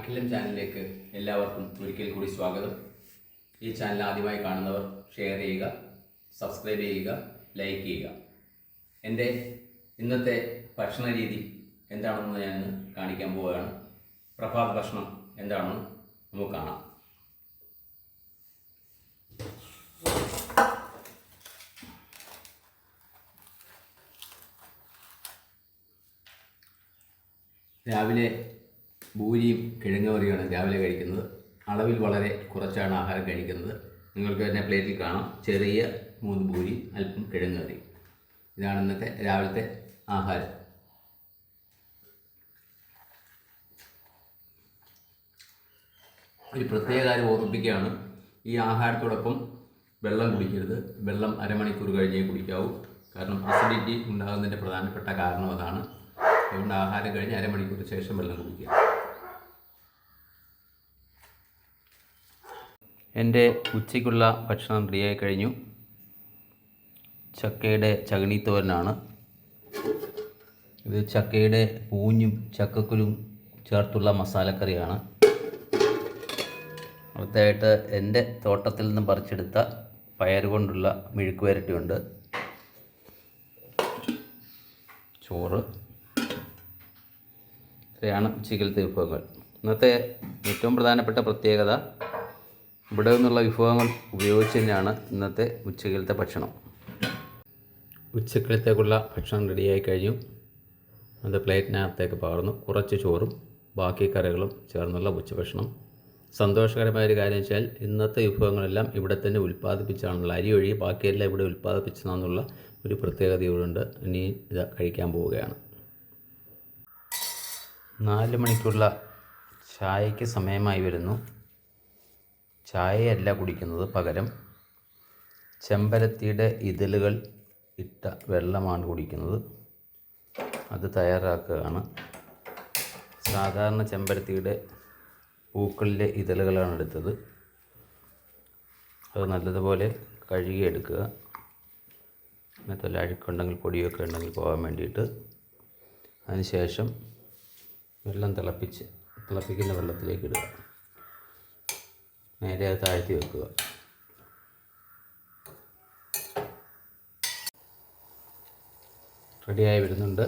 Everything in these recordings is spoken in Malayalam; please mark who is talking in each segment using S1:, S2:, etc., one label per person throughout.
S1: അഖിലം ചാനലിലേക്ക് എല്ലാവർക്കും ഒരിക്കൽ കൂടി സ്വാഗതം. ഈ ചാനൽ ആദ്യമായി കാണുന്നവർ ഷെയർ ചെയ്യുക, സബ്സ്ക്രൈബ് ചെയ്യുക, ലൈക്ക് ചെയ്യുക. എൻ്റെ ഇന്നത്തെ ഭക്ഷണ രീതി എന്താണെന്ന് ഞാൻ കാണിക്കാൻ പോവുകയാണ്. പ്രഭാത ഭക്ഷണം എന്താണെന്ന് നമുക്ക് കാണാം. രാവിലെ പൂരിയും കിഴങ്ങ് കറിയാണ് രാവിലെ കഴിക്കുന്നത്. അളവിൽ വളരെ കുറച്ചാണ് ആഹാരം കഴിക്കുന്നത്. നിങ്ങൾക്ക് തന്നെ പ്ലേറ്റിൽ കാണാം, ചെറിയ 3 പൂരി, അല്പം കിഴങ്ങ് കറി. ഇതാണ് ഇന്നത്തെ രാവിലത്തെ ആഹാരം. ഒരു പ്രത്യേക കാര്യം ഓർമ്മിപ്പിക്കുകയാണ്, ഈ ആഹാരത്തോടൊപ്പം വെള്ളം കുടിക്കരുത്. വെള്ളം അരമണിക്കൂർ കഴിഞ്ഞേ കുടിക്കാവൂ. കാരണം അസിഡിറ്റി ഉണ്ടാകുന്നതിൻ്റെ പ്രധാനപ്പെട്ട കാരണം അതാണ്. അതുകൊണ്ട് ആഹാരം കഴിഞ്ഞ് അരമണിക്കൂർ ശേഷം വെള്ളം കുടിക്കുക. എൻ്റെ ഉച്ചയ്ക്കുള്ള ഭക്ഷണം റെഡിയായി കഴിഞ്ഞു. ചക്കയുടെ ചകിണിത്തോരനാണ് ഇത്. ചക്കയുടെ പൂഞ്ഞും ചക്കക്കുരും ചേർത്തുള്ള മസാലക്കറിയാണ്. അടുത്തായിട്ട് എൻ്റെ തോട്ടത്തിൽ നിന്ന് പറിച്ചെടുത്ത പയർ കൊണ്ടുള്ള മെഴുക്ക് വരട്ടിയുണ്ട്. ചോറ്. ഇത്രയാണ് ഉച്ചയ്ക്കലത്തെ വിഭവങ്ങൾ. ഇന്നത്തെ ഏറ്റവും പ്രധാനപ്പെട്ട പ്രത്യേകത, ഇവിടെ നിന്നുള്ള വിഭവങ്ങൾ ഉപയോഗിച്ച് തന്നെയാണ് ഇന്നത്തെ ഉച്ചക്കലത്തെ ഭക്ഷണം. ഉച്ചക്കലത്തേക്കുള്ള ഭക്ഷണം റെഡിയായി കഴിഞ്ഞു. അത് പ്ലേറ്റിനകത്തേക്ക് പകർന്നു. കുറച്ച് ചോറും ബാക്കി കറികളും ചേർന്നുള്ള ഉച്ചഭക്ഷണം. സന്തോഷകരമായൊരു കാര്യം വെച്ചാൽ ഇന്നത്തെ വിഭവങ്ങളെല്ലാം ഇവിടെ തന്നെ ഉൽപ്പാദിപ്പിച്ചാണുള്ള, അരി ഒഴി ബാക്കിയെല്ലാം ഇവിടെ ഉൽപ്പാദിപ്പിച്ചതാണെന്നുള്ള ഒരു പ്രത്യേകതയോടുണ്ട്. ഇനി ഇത് കഴിക്കാൻ പോവുകയാണ്. 4 മണിക്കുള്ള ചായയ്ക്ക് സമയമായി വരുന്നു. ചായയല്ല കുടിക്കുന്നത്, പകരം ചെമ്പരത്തിയുടെ ഇതളുകൾ ഇട്ട വെള്ളമാണ് കുടിക്കുന്നത്. അത് തയ്യാറാക്കുകയാണ്. സാധാരണ ചെമ്പരത്തിയുടെ പൂക്കളിലെ ഇതളുകളാണ് എടുത്തത്. അത് നല്ലതുപോലെ കഴുകിയെടുക്കുക. അങ്ങനത്തെ അഴുക്കുണ്ടെങ്കിൽ പൊടിയൊക്കെ ഉണ്ടെങ്കിൽ പോകാൻ വേണ്ടിയിട്ട്. അതിനുശേഷം വെള്ളം തിളപ്പിക്കുന്ന വെള്ളത്തിലേക്ക് ഇടുക. നേരെ അത് താഴ്ത്തി വെക്കുക. റെഡിയായി വരുന്നുണ്ട്.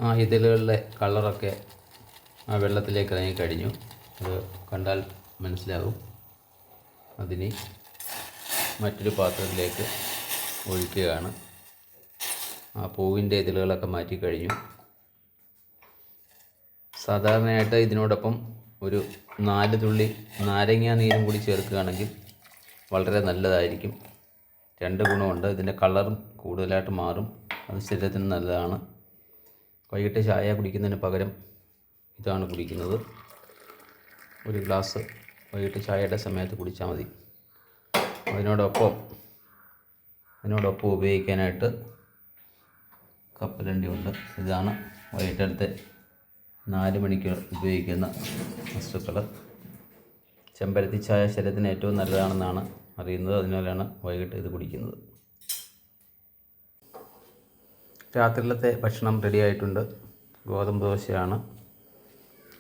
S1: ആ ഇതളുകളുടെ കളറൊക്കെ ആ വെള്ളത്തിലേക്ക് ഇറങ്ങി കഴിഞ്ഞു. അത് കണ്ടാൽ മനസ്സിലാകും. അതിന് മറ്റൊരു പാത്രത്തിലേക്ക് ഒഴിക്കുകയാണ്. ആ പൂവിൻ്റെ ഇതളുകളൊക്കെ മാറ്റിക്കഴിഞ്ഞു. സാധാരണയായിട്ട് ഇതിനോടൊപ്പം ഒരു 4 തുള്ളി നാരങ്ങ നീരും കൂടി ചേർക്കുകയാണെങ്കിൽ വളരെ നല്ലതായിരിക്കും. 2 ഗുണമുണ്ട്. ഇതിൻ്റെ കളറും കൂടുതലായിട്ട് മാറും. അത് ശരീരത്തിന് നല്ലതാണ്. വൈകിട്ട് ചായ കുടിക്കുന്നതിന് പകരം ഇതാണ് കുടിക്കുന്നത്. ഒരു ഗ്ലാസ് വൈകിട്ട് ചായയുടെ സമയത്ത് കുടിച്ചാൽ മതി. അതിനോടൊപ്പം ഉപയോഗിക്കാനായിട്ട് കപ്പലണ്ടിയുണ്ട്. ഇതാണ് വൈകിട്ടത്തെ 4 മണിക്ക് ഉപയോഗിക്കുന്ന വസ്തുക്കൾ. ചെമ്പരത്തി ചായ ശരീരത്തിന് ഏറ്റവും നല്ലതാണെന്നാണ് അറിയുന്നത്. അതിനാലാണ് വൈകിട്ട് ഇത് കുടിക്കുന്നത്. രാത്രിയിലത്തെ ഭക്ഷണം റെഡിയായിട്ടുണ്ട്. ഗോതമ്പ് ദോശയാണ്,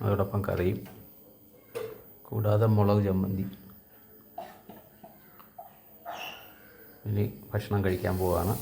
S1: അതോടൊപ്പം കറിയും, കൂടാതെ മുളക് ചമ്മന്തി. ഇനി ഭക്ഷണം കഴിക്കാൻ പോവുകയാണ്.